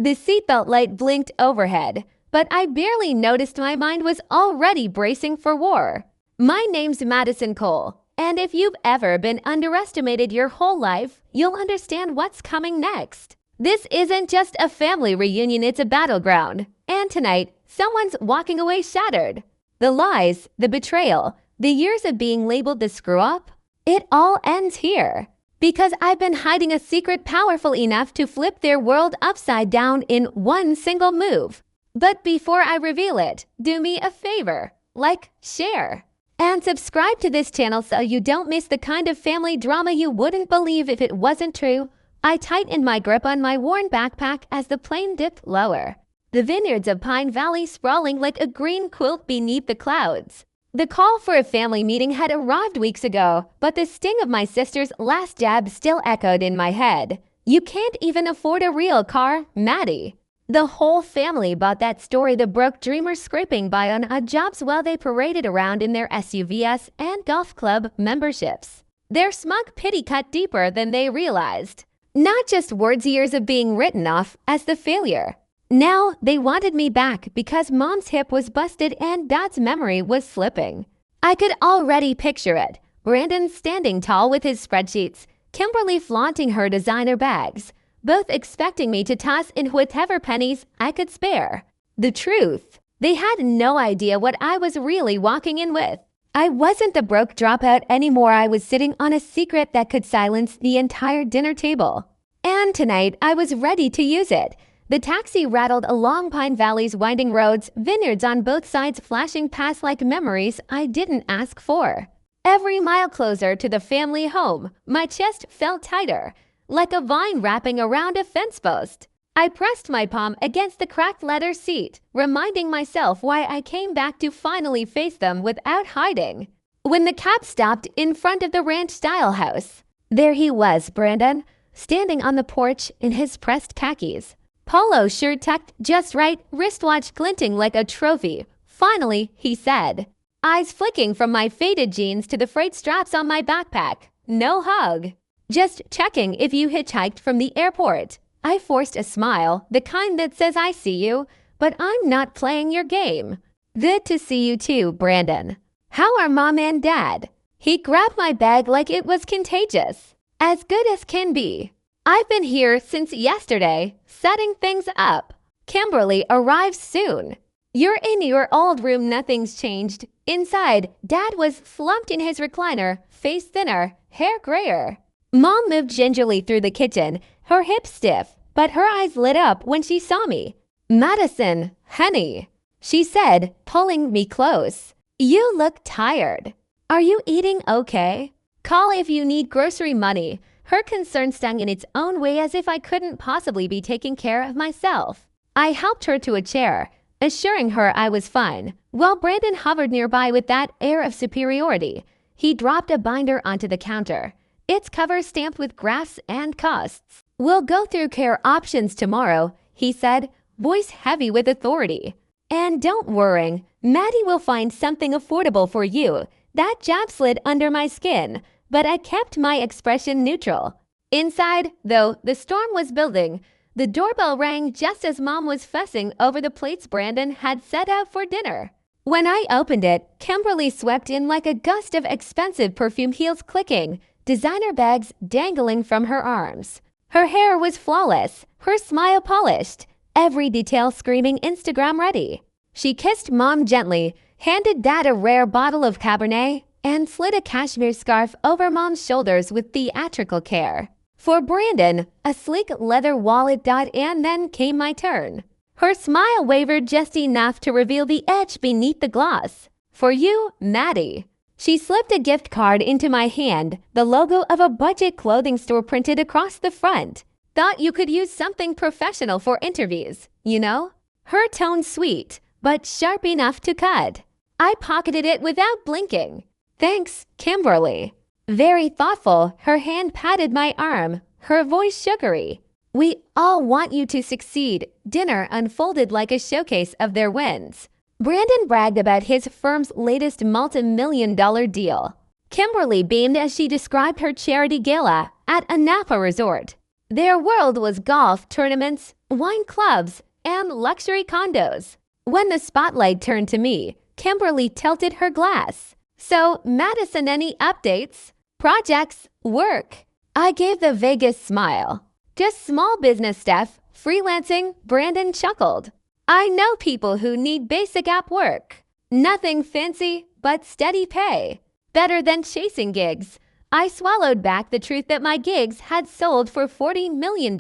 The seatbelt light blinked overhead, but I barely noticed my mind was already bracing for war. My name's Madison Cole, and if you've ever been underestimated your whole life, you'll understand what's coming next. This isn't just a family reunion, it's a battleground. And tonight, someone's walking away shattered. The lies, the betrayal, the years of being labeled the screw-up, it all ends here. Because I've been hiding a secret powerful enough to flip their world upside down in one single move. But before I reveal it, do me a favor, like, share, and subscribe to this channel so you don't miss the kind of family drama you wouldn't believe if it wasn't true. I tightened my grip on my worn backpack as the plane dipped lower. The vineyards of Pine Valley sprawling like a green quilt beneath the clouds. The call for a family meeting had arrived weeks ago, but the sting of my sister's last jab still echoed in my head. You can't even afford a real car, Maddie. The whole family bought that story the broke dreamers scraping by on odd jobs while they paraded around in their SUVs and golf club memberships. Their smug pity cut deeper than they realized. Not just words years of being written off as the failure. Now they wanted me back because Mom's hip was busted and Dad's memory was slipping. I could already picture it. Brandon standing tall with his spreadsheets, Kimberly flaunting her designer bags, both expecting me to toss in whatever pennies I could spare. The truth, they had no idea what I was really walking in with. I wasn't the broke dropout anymore. I was sitting on a secret that could silence the entire dinner table. And tonight I was ready to use it. The taxi rattled along Pine Valley's winding roads, vineyards on both sides flashing past like memories I didn't ask for. Every mile closer to the family home, my chest felt tighter, like a vine wrapping around a fence post. I pressed my palm against the cracked leather seat, reminding myself why I came back to finally face them without hiding. When the cab stopped in front of the ranch-style house, there he was, Brandon, standing on the porch in his pressed khakis. Polo shirt tucked just right, wristwatch glinting like a trophy. Finally, he said, eyes flicking from my faded jeans to the frayed straps on my backpack. No hug. Just checking if you hitchhiked from the airport. I forced a smile, the kind that says I see you, but I'm not playing your game. Good to see you too, Brandon. How are Mom and Dad? He grabbed my bag like it was contagious. As good as can be. I've been here since yesterday, setting things up. Kimberly arrives soon. You're in your old room, nothing's changed. Inside, Dad was slumped in his recliner, face thinner, hair grayer. Mom moved gingerly through the kitchen, her hips stiff, but her eyes lit up when she saw me. Madison, honey, she said, pulling me close. You look tired. Are you eating okay? Call if you need grocery money. Her concern stung in its own way as if I couldn't possibly be taking care of myself. I helped her to a chair, assuring her I was fine, while Brandon hovered nearby with that air of superiority. He dropped a binder onto the counter, its cover stamped with graphs and costs. We'll go through care options tomorrow, he said, voice heavy with authority. And don't worry, Maddie will find something affordable for you. That jab slid under my skin, but I kept my expression neutral. Inside, though, the storm was building. The doorbell rang just as Mom was fussing over the plates Brandon had set out for dinner. When I opened it, Kimberly swept in like a gust of expensive perfume, heels clicking, designer bags dangling from her arms. Her hair was flawless, her smile polished, every detail screaming Instagram ready. She kissed Mom gently, handed Dad a rare bottle of Cabernet, and slid a cashmere scarf over Mom's shoulders with theatrical care. For Brandon, a sleek leather wallet, and then came my turn. Her smile wavered just enough to reveal the edge beneath the gloss. For you, Maddie. She slipped a gift card into my hand, the logo of a budget clothing store printed across the front. Thought you could use something professional for interviews, you know? Her tone sweet, but sharp enough to cut. I pocketed it without blinking. Thanks, Kimberly. Very thoughtful, her hand patted my arm, her voice sugary. We all want you to succeed. Dinner unfolded like a showcase of their wins. Brandon bragged about his firm's latest multi-million-dollar deal. Kimberly beamed as she described her charity gala at a Napa resort. Their world was golf tournaments, wine clubs, and luxury condos. When the spotlight turned to me, Kimberly tilted her glass. "So, Madison, any updates? Projects? Work?" I gave the vaguest smile. "Just small business stuff, freelancing." Brandon chuckled. "I know people who need basic app work. Nothing fancy, but steady pay. Better than chasing gigs." I swallowed back the truth that my gigs had sold for $40 million.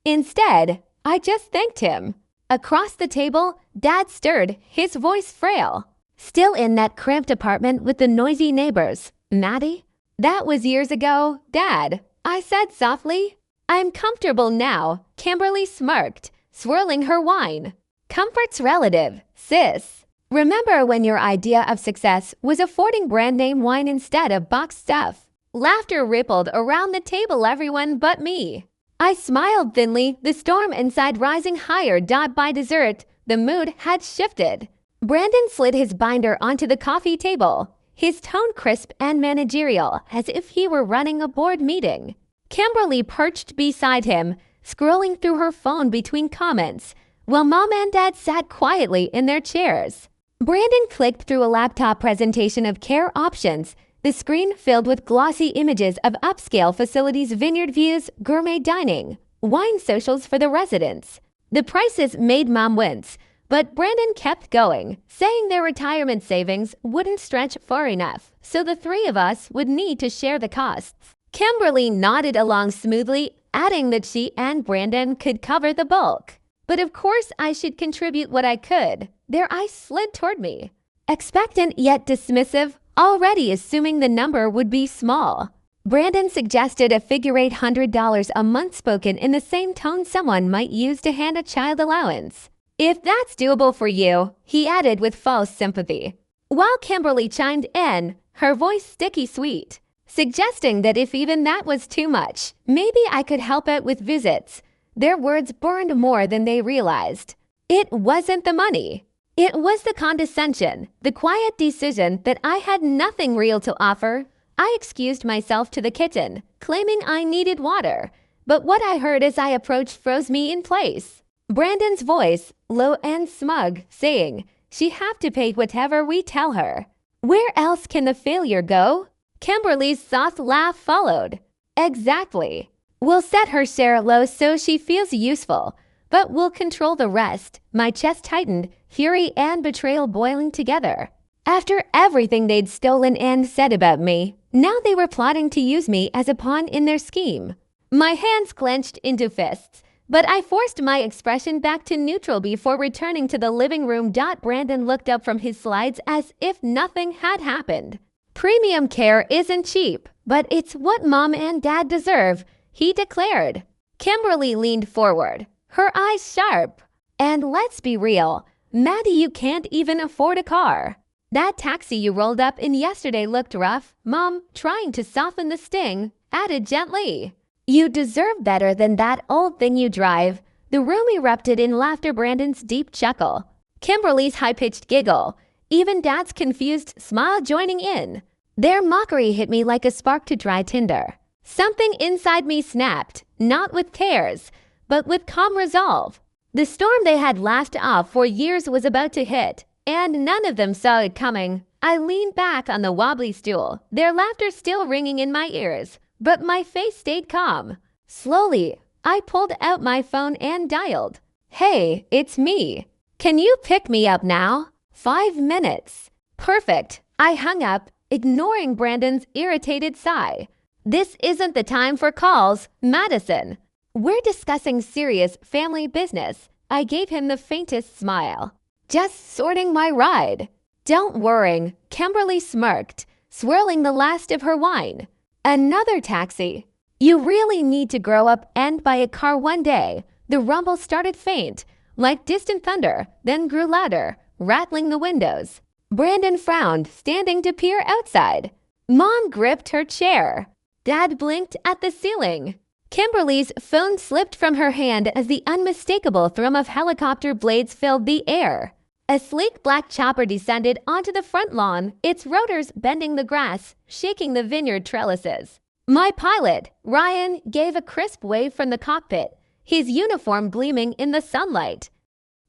Instead, I just thanked him. Across the table, Dad stirred, his voice frail. "Still in that cramped apartment with the noisy neighbors, Maddie?" "That was years ago, Dad," I said softly. "I'm comfortable now," Kimberly smirked, swirling her wine. "Comfort's relative, sis. Remember when your idea of success was affording brand name wine instead of boxed stuff?" Laughter rippled around the table, everyone but me. I smiled thinly, the storm inside rising higher. By dessert, the mood had shifted. Brandon slid his binder onto the coffee table, his tone crisp and managerial, as if he were running a board meeting. Kimberly perched beside him, scrolling through her phone between comments, while Mom and Dad sat quietly in their chairs. Brandon clicked through a laptop presentation of care options, the screen filled with glossy images of upscale facilities, vineyard views, gourmet dining, wine socials for the residents. The prices made Mom wince, but Brandon kept going, saying their retirement savings wouldn't stretch far enough, so the three of us would need to share the costs. Kimberly nodded along smoothly, adding that she and Brandon could cover the bulk. But of course I should contribute what I could. Their eyes slid toward me, expectant yet dismissive, already assuming the number would be small. Brandon suggested a figure $800 a month, spoken in the same tone someone might use to hand a child allowance. "If that's doable for you," he added with false sympathy. While Kimberly chimed in, her voice sticky sweet, suggesting that if even that was too much, maybe I could help out with visits. Their words burned more than they realized. It wasn't the money. It was the condescension, the quiet decision that I had nothing real to offer. I excused myself to the kitchen, claiming I needed water, but what I heard as I approached froze me in place. Brandon's voice, low and smug, saying, "She have to pay whatever we tell her. Where else can the failure go?" Kimberly's soft laugh followed. "Exactly. We'll set her share low so she feels useful, but we'll control the rest." My chest tightened, fury and betrayal boiling together. After everything they'd stolen and said about me, now they were plotting to use me as a pawn in their scheme. My hands clenched into fists, but I forced my expression back to neutral before returning to the living room. Brandon looked up from his slides as if nothing had happened. "Premium care isn't cheap, but it's what Mom and Dad deserve," he declared. Kimberly leaned forward, her eyes sharp. "And let's be real, Maddie, you can't even afford a car. That taxi you rolled up in yesterday looked rough." Mom, trying to soften the sting, added gently, "You deserve better than that old thing you drive." The room erupted in laughter, Brandon's deep chuckle, Kimberly's high-pitched giggle, even Dad's confused smile joining in. Their mockery hit me like a spark to dry tinder. Something inside me snapped, not with tears, but with calm resolve. The storm they had laughed off for years was about to hit, and none of them saw it coming. I leaned back on the wobbly stool, their laughter still ringing in my ears, but my face stayed calm. Slowly, I pulled out my phone and dialed. "Hey, it's me. Can you pick me up now?" 5 minutes. Perfect. I hung up, ignoring Brandon's irritated sigh. "This isn't the time for calls, Madison. We're discussing serious family business." I gave him the faintest smile. "Just sorting my ride." "Don't worry," Kimberly smirked, swirling the last of her wine. "Another taxi. You really need to grow up and buy a car one day." The rumble started faint, like distant thunder, then grew louder, rattling the windows. Brandon frowned, standing to peer outside. Mom gripped her chair. Dad blinked at the ceiling. Kimberly's phone slipped from her hand as the unmistakable thrum of helicopter blades filled the air. A sleek black chopper descended onto the front lawn, its rotors bending the grass, shaking the vineyard trellises. My pilot, Ryan, gave a crisp wave from the cockpit, his uniform gleaming in the sunlight.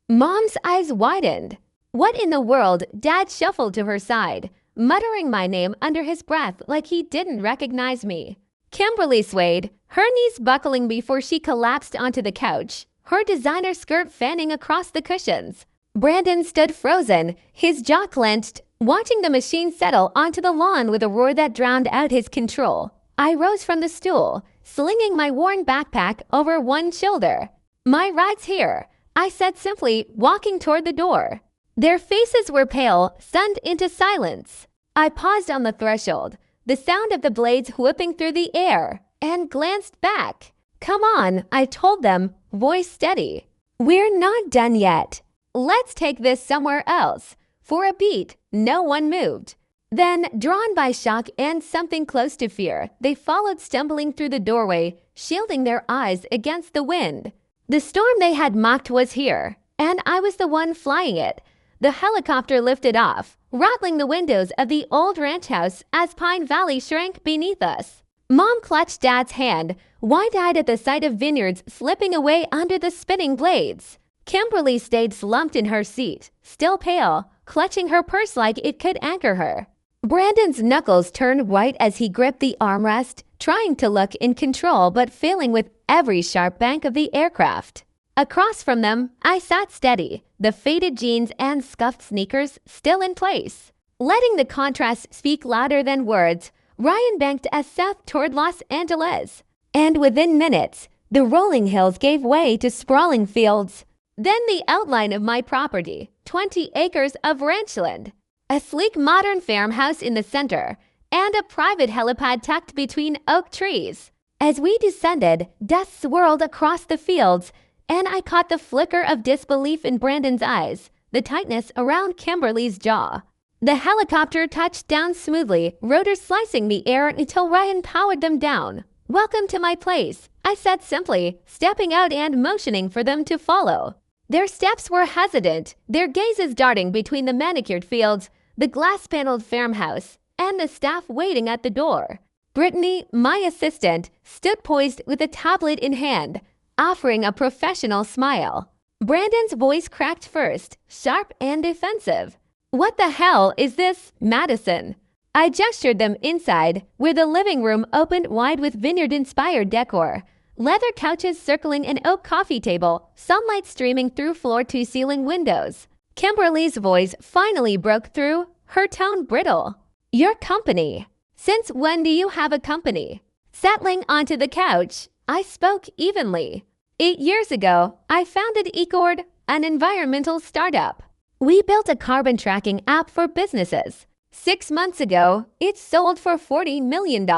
Mom's eyes widened. What in the world? Dad shuffled to her side, muttering my name under his breath like he didn't recognize me. Kimberly swayed, her knees buckling before she collapsed onto the couch, her designer skirt fanning across the cushions. Brandon stood frozen, his jaw clenched, watching the machine settle onto the lawn with a roar that drowned out his control. I rose from the stool, slinging my worn backpack over one shoulder. "My ride's here," I said simply, walking toward the door. Their faces were pale, stunned into silence. I paused on the threshold, the sound of the blades whipping through the air, and glanced back. "Come on," I told them, voice steady. "We're not done yet. Let's take this somewhere else." For a beat, no one moved. Then, drawn by shock and something close to fear, they followed, stumbling through the doorway, shielding their eyes against the wind. The storm they had mocked was here, and I was the one flying it. The helicopter lifted off, rattling the windows of the old ranch house as Pine Valley shrank beneath us. Mom clutched Dad's hand, wide-eyed at the sight of vineyards slipping away under the spinning blades. Kimberly stayed slumped in her seat, still pale, clutching her purse like it could anchor her. Brandon's knuckles turned white as he gripped the armrest, trying to look in control but failing with every sharp bank of the aircraft. Across from them, I sat steady, the faded jeans and scuffed sneakers still in place. Letting the contrast speak louder than words, Ryan banked us south toward Los Angeles. And within minutes, the rolling hills gave way to sprawling fields. Then the outline of my property, 20 acres of ranchland. A sleek modern farmhouse in the center, and a private helipad tucked between oak trees. As we descended, dust swirled across the fields, and I caught the flicker of disbelief in Brandon's eyes, the tightness around Kimberly's jaw. The helicopter touched down smoothly, rotors slicing the air until Ryan powered them down. "Welcome to my place," I said simply, stepping out and motioning for them to follow. Their steps were hesitant, their gazes darting between the manicured fields, the glass-paneled farmhouse, and the staff waiting at the door. Brittany, my assistant, stood poised with a tablet in hand, offering a professional smile. Brandon's voice cracked first, sharp and defensive. "What the hell is this, Madison?" I gestured them inside, where the living room opened wide with vineyard-inspired decor. Leather couches circling an oak coffee table, sunlight streaming through floor-to-ceiling windows. Kimberly's voice finally broke through, her tone brittle. "Your company. Since when do you have a company?" Settling onto the couch, I spoke evenly. 8 years ago, I founded Ecord, an environmental startup. We built a carbon tracking app for businesses. 6 months ago, it sold for $40 million.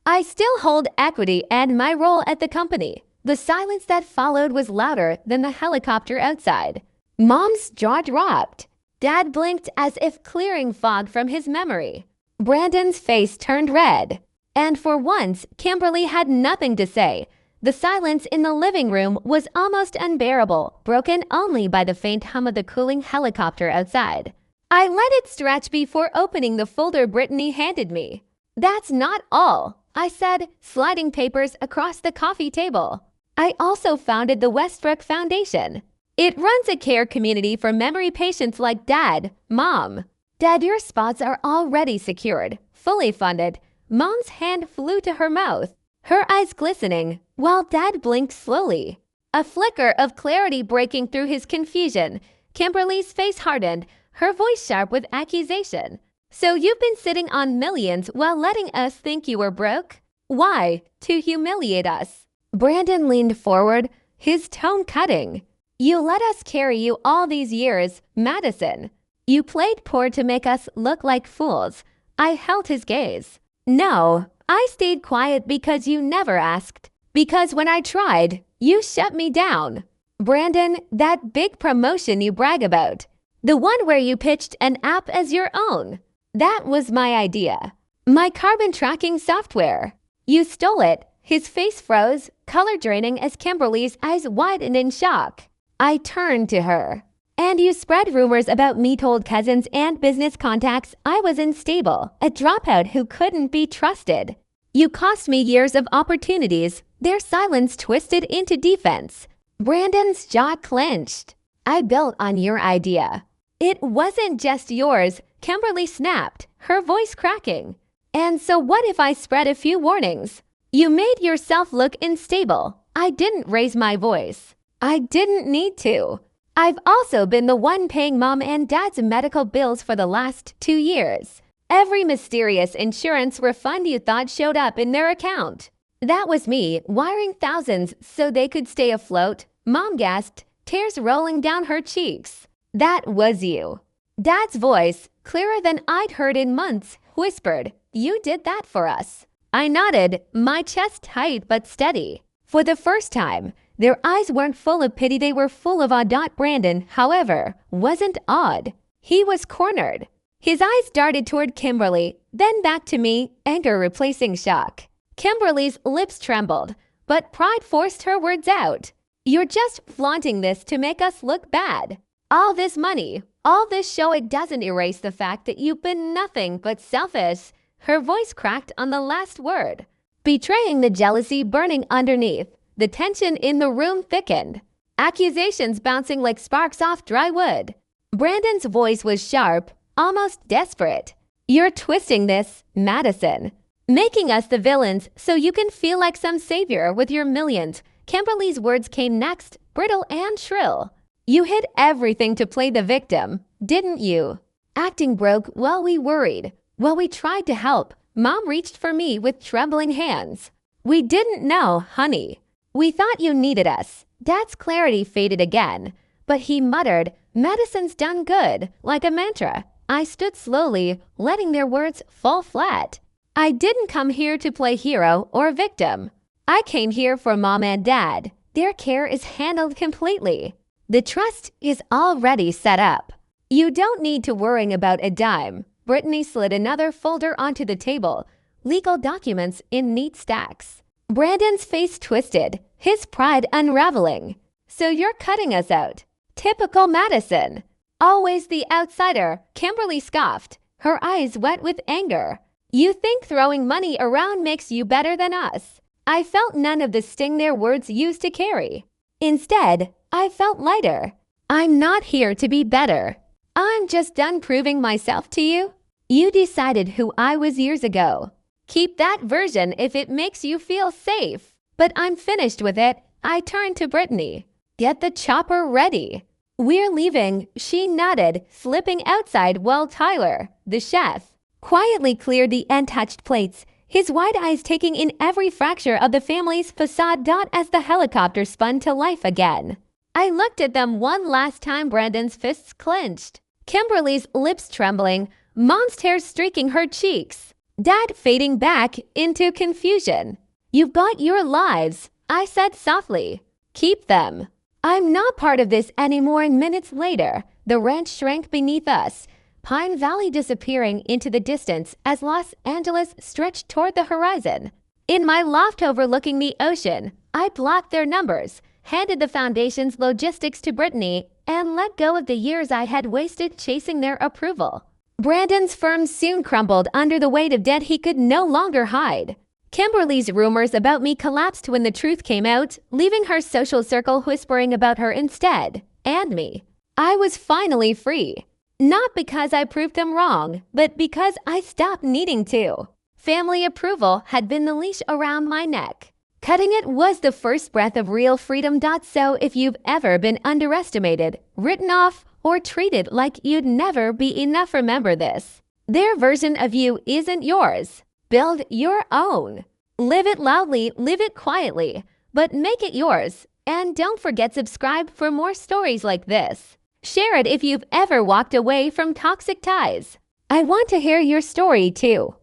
I still hold equity and my role at the company. The silence that followed was louder than the helicopter outside. Mom's jaw dropped. Dad blinked as if clearing fog from his memory. Brandon's face turned red. And for once, Kimberly had nothing to say. The silence in the living room was almost unbearable, broken only by the faint hum of the cooling helicopter outside. I let it stretch before opening the folder Brittany handed me. "That's not all," I said, sliding papers across the coffee table. "I also founded the Westbrook Foundation. It runs a care community for memory patients like Dad, Mom. Dad, your spots are already secured, fully funded." Mom's hand flew to her mouth, her eyes glistening, while Dad blinked slowly. A flicker of clarity breaking through his confusion. Kimberly's face hardened, her voice sharp with accusation. "So you've been sitting on millions while letting us think you were broke? Why? To humiliate us." Brandon leaned forward, his tone cutting. "You let us carry you all these years, Madison. You played poor to make us look like fools." I held his gaze. "No, I stayed quiet because you never asked. Because when I tried, you shut me down. Brandon, that big promotion you brag about, the one where you pitched an app as your own, that was my idea. My carbon tracking software. You stole it." His face froze, color draining as Kimberly's eyes widened in shock. I turned to her. "And you spread rumors about me, told cousins and business contacts I was unstable, a dropout who couldn't be trusted. You cost me years of opportunities. Their silence twisted into defense. Brandon's jaw clenched. I built on your idea. It wasn't just yours, Kimberly snapped, her voice cracking. And so what if I spread a few warnings? You made yourself look unstable. I didn't raise my voice. I didn't need to. I've also been the one paying mom and dad's medical bills for the last 2 years. Every mysterious insurance refund you thought showed up in their account. That was me, wiring thousands so they could stay afloat. Mom gasped, tears rolling down her cheeks. That was you. Dad's voice, clearer than I'd heard in months, whispered, "You did that for us." I nodded, my chest tight but steady. For the first time, their eyes weren't full of pity, they were full of awe. Brandon, however, wasn't awed. He was cornered. His eyes darted toward Kimberly, then back to me, anger replacing shock. Kimberly's lips trembled, but pride forced her words out. You're just flaunting this to make us look bad. All this money, all this show, it doesn't erase the fact that you've been nothing but selfish. Her voice cracked on the last word, betraying the jealousy burning underneath. The tension in the room thickened, accusations bouncing like sparks off dry wood. Brandon's voice was sharp, almost desperate. You're twisting this, Madison, making us the villains so you can feel like some savior with your millions. Kimberly's words came next, brittle and shrill. You hid everything to play the victim, didn't you? Acting broke while we worried, while we tried to help. Mom reached for me with trembling hands. We didn't know, honey. We thought you needed us. Dad's clarity faded again, but he muttered, "Medicine's done good," like a mantra. I stood slowly, letting their words fall flat. I didn't come here to play hero or victim. I came here for Mom and Dad. Their care is handled completely. The trust is already set up. You don't need to worry about a dime. Brittany slid another folder onto the table, legal documents in neat stacks. Brandon's face twisted, his pride unraveling. So you're cutting us out. Typical Madison. Always the outsider, Kimberly scoffed, her eyes wet with anger. You think throwing money around makes you better than us. I felt none of the sting their words used to carry. Instead, I felt lighter. I'm not here to be better. I'm just done proving myself to you. You decided who I was years ago. Keep that version if it makes you feel safe. But I'm finished with it. I turned to Brittany. Get the chopper ready. We're leaving, she nodded, slipping outside while Tyler, the chef, quietly cleared the untouched plates, his wide eyes taking in every fracture of the family's facade. As the helicopter spun to life again. I looked at them one last time, Brandon's fists clenched, Kimberly's lips trembling, Mom's tears streaking her cheeks, Dad fading back into confusion. You've got your lives, I said softly. Keep them. I'm not part of this anymore. Minutes later, the ranch shrank beneath us, Pine Valley disappearing into the distance as Los Angeles stretched toward the horizon. In my loft overlooking the ocean, I blocked their numbers, handed the foundation's logistics to Brittany, and let go of the years I had wasted chasing their approval. Brandon's firm soon crumbled under the weight of debt he could no longer hide. Kimberly's rumors about me collapsed when the truth came out, leaving her social circle whispering about her instead, and me. I was finally free. Not because I proved them wrong, but because I stopped needing to. Family approval had been the leash around my neck. Cutting it was the first breath of real freedom. So if you've ever been underestimated, written off, or treated like you'd never be enough, remember this. Their version of you isn't yours. Build your own. Live it loudly, live it quietly, but make it yours. And don't forget subscribe for more stories like this. Share it if you've ever walked away from toxic ties. I want to hear your story too.